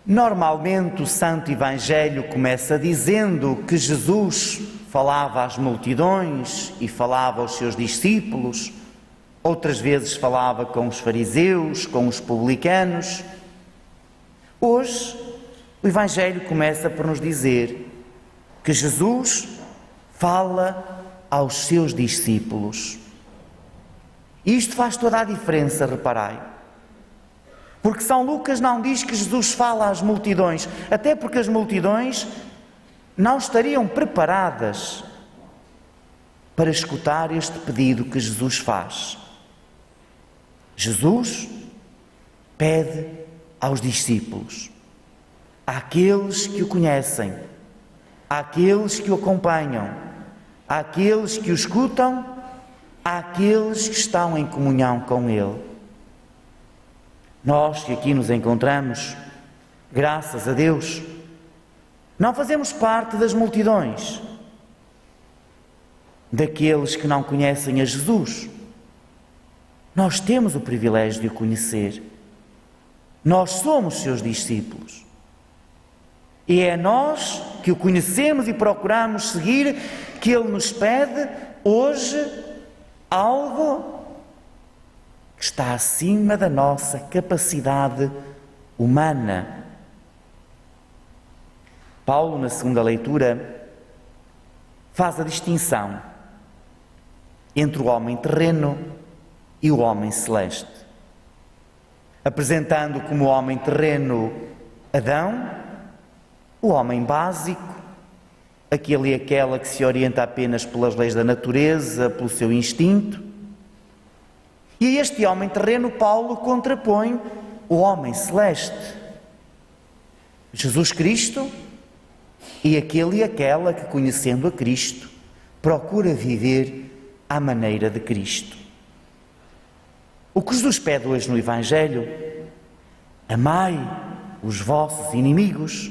Normalmente o Santo Evangelho começa dizendo que Jesus falava às multidões e falava aos seus discípulos, outras vezes falava com os fariseus, com os publicanos. Hoje o Evangelho começa por nos dizer que Jesus fala aos seus discípulos. E isto faz toda a diferença, reparai. Porque São Lucas não diz que Jesus fala às multidões, até porque as multidões não estariam preparadas para escutar este pedido que Jesus faz. Jesus pede aos discípulos, àqueles que o conhecem, àqueles que o acompanham, àqueles que o escutam, àqueles que estão em comunhão com Ele. Nós que aqui nos encontramos, graças a Deus, não fazemos parte das multidões, daqueles que não conhecem a Jesus. Nós temos o privilégio de o conhecer. Nós somos seus discípulos. E é nós que o conhecemos e procuramos seguir que Ele nos pede hoje algo que está acima da nossa capacidade humana. Paulo, na segunda leitura, faz a distinção entre o homem terreno e o homem celeste, apresentando como homem terreno Adão, o homem básico, aquele e aquela que se orienta apenas pelas leis da natureza, pelo seu instinto. E a este homem terreno Paulo contrapõe o homem celeste, Jesus Cristo, e aquele e aquela que, conhecendo a Cristo, procura viver à maneira de Cristo. O que Jesus pede hoje no Evangelho, amai os vossos inimigos,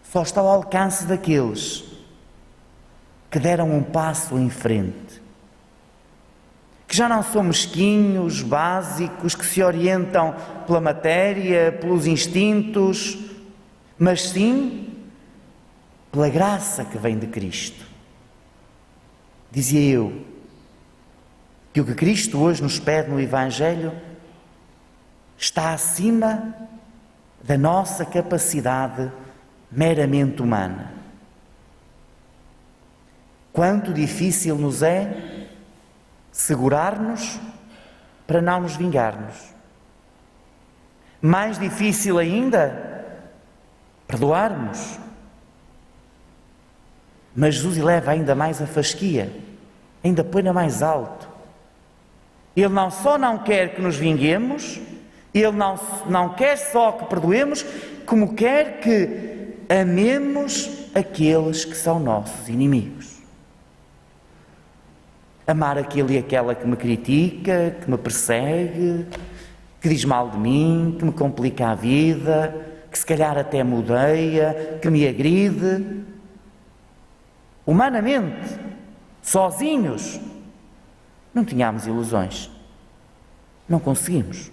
só está ao alcance daqueles que deram um passo em frente, que já não são mesquinhos, básicos, que se orientam pela matéria, pelos instintos, mas sim pela graça que vem de Cristo. Dizia eu que o que Cristo hoje nos pede no Evangelho está acima da nossa capacidade meramente humana. Quanto difícil nos é segurar-nos para não nos vingarmos. Mais difícil ainda perdoarmos. Mas Jesus eleva ainda mais a fasquia, ainda põe-na mais alto. Ele não só não quer que nos vinguemos, Ele não quer só que perdoemos, como quer que amemos aqueles que são nossos inimigos. Amar aquele e aquela que me critica, que me persegue, que diz mal de mim, que me complica a vida, que se calhar até me odeia, que me agride. Humanamente, sozinhos, não tínhamos ilusões. Não conseguimos.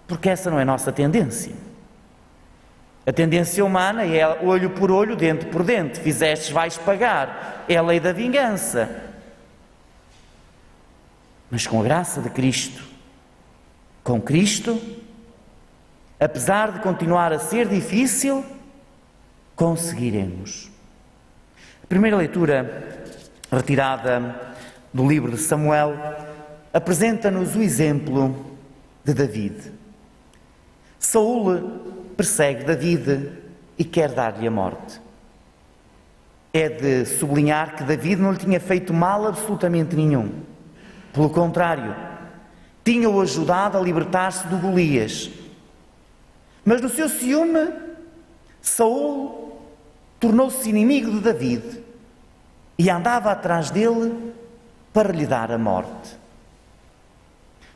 Porque essa não é a nossa tendência. A tendência humana é olho por olho, dente por dente. Fizestes, vais pagar. É a lei da vingança. Mas com a graça de Cristo, com Cristo, apesar de continuar a ser difícil, conseguiremos. A primeira leitura, retirada do livro de Samuel, apresenta-nos o exemplo de David. Saúl persegue David e quer dar-lhe a morte. É de sublinhar que David não lhe tinha feito mal absolutamente nenhum. Pelo contrário, tinha-o ajudado a libertar-se do Golias. Mas no seu ciúme, Saúl tornou-se inimigo de David e andava atrás dele para lhe dar a morte.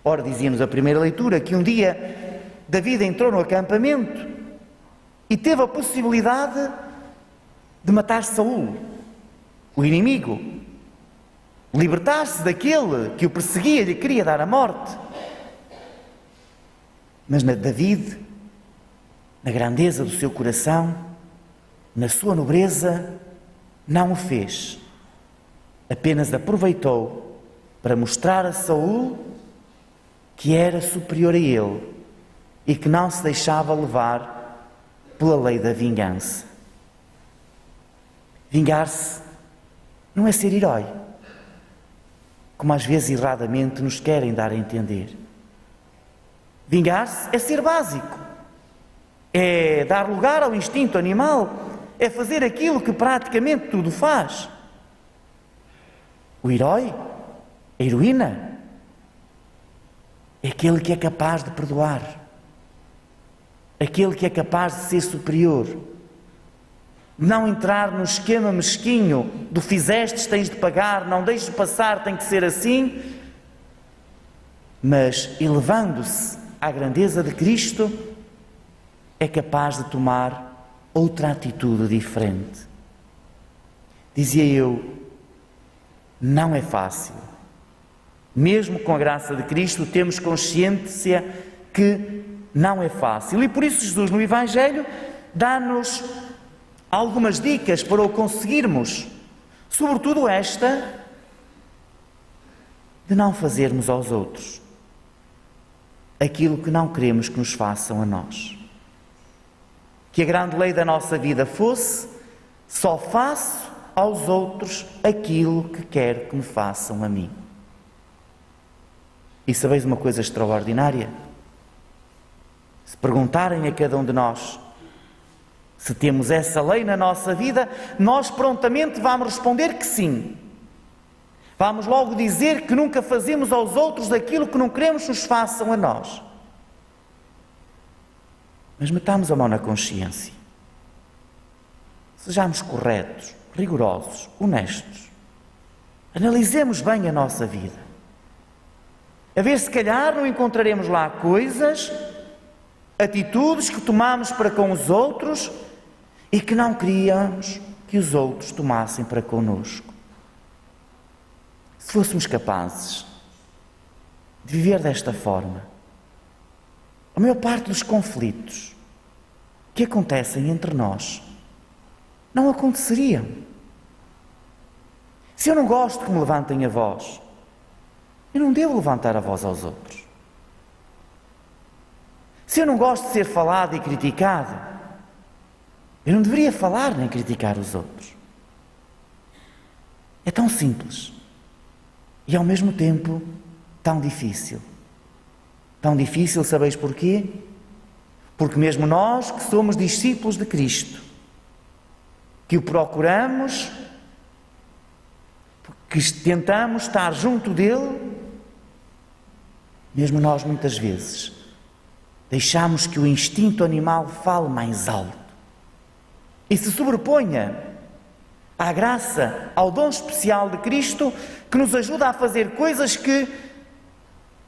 Ora, dizia-nos a primeira leitura que um dia David entrou no acampamento e teve a possibilidade de matar Saúl, o inimigo, libertar-se daquele que o perseguia e lhe queria dar a morte. Mas David na grandeza do seu coração, na sua nobreza, não o fez. Apenas aproveitou para mostrar a Saul que era superior a ele e que não se deixava levar pela lei da vingança. Vingar-se não é ser herói, como às vezes erradamente nos querem dar a entender. Vingar-se é ser básico, é dar lugar ao instinto animal, é fazer aquilo que praticamente tudo faz. O herói, a heroína, é aquele que é capaz de perdoar, aquele que é capaz de ser superior, não entrar no esquema mesquinho do fizestes, tens de pagar, não deixes passar, tem que ser assim, mas elevando-se à grandeza de Cristo, é capaz de tomar outra atitude diferente. Dizia eu, não é fácil. Mesmo com a graça de Cristo, temos consciência que não é fácil. E por isso Jesus no Evangelho dá-nos algumas dicas para o conseguirmos. Sobretudo esta, de não fazermos aos outros aquilo que não queremos que nos façam a nós. Que a grande lei da nossa vida fosse: só faço aos outros aquilo que quero que me façam a mim. E sabeis uma coisa extraordinária? Se perguntarem a cada um de nós se temos essa lei na nossa vida, nós prontamente vamos responder que sim. Vamos logo dizer que nunca fazemos aos outros aquilo que não queremos que nos façam a nós. Mas metamos a mão na consciência. Sejamos corretos, rigorosos, honestos. Analisemos bem a nossa vida. A ver se calhar não encontraremos lá coisas, atitudes que tomamos para com os outros e que não queríamos que os outros tomassem para connosco. Se fôssemos capazes de viver desta forma, a maior parte dos conflitos que acontecem entre nós não aconteceriam. Se eu não gosto que me levantem a voz, eu não devo levantar a voz aos outros. Se eu não gosto de ser falado e criticado, eu não deveria falar nem criticar os outros. É tão simples e ao mesmo tempo tão difícil. Tão difícil, sabeis porquê? Porque mesmo nós que somos discípulos de Cristo, que o procuramos, que tentamos estar junto dele, mesmo nós muitas vezes deixamos que o instinto animal fale mais alto e se sobreponha à graça, ao dom especial de Cristo, que nos ajuda a fazer coisas que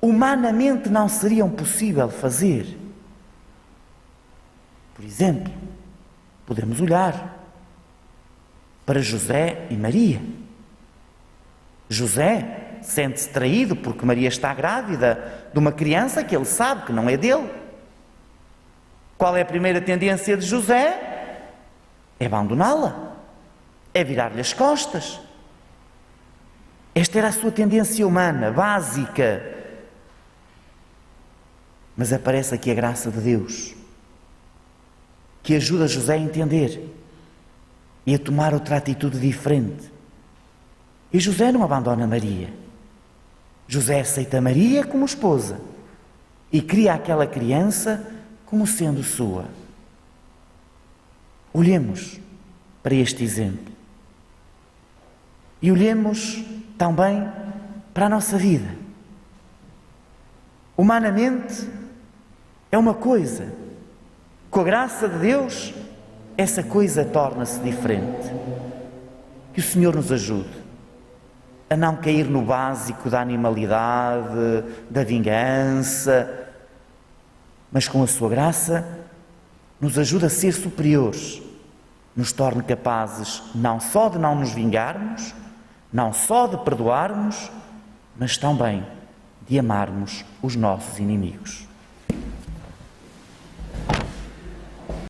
humanamente não seriam possível fazer. Por exemplo, podemos olhar para José e Maria. José sente-se traído porque Maria está grávida de uma criança que ele sabe que não é dele. Qual é a primeira tendência de José? É abandoná-la. É virar-lhe as costas. Esta era a sua tendência humana, básica. Mas aparece aqui a graça de Deus, que ajuda José a entender e a tomar outra atitude diferente. E José não abandona Maria. José aceita Maria como esposa e cria aquela criança como sendo sua. Olhemos para este exemplo e olhemos também para a nossa vida. Humanamente é uma coisa, com a graça de Deus essa coisa torna-se diferente. Que o Senhor nos ajude a não cair no básico da animalidade, da vingança, mas com a sua graça nos ajude a ser superiores, nos torne capazes não só de não nos vingarmos, não só de perdoarmos, mas também de amarmos os nossos inimigos.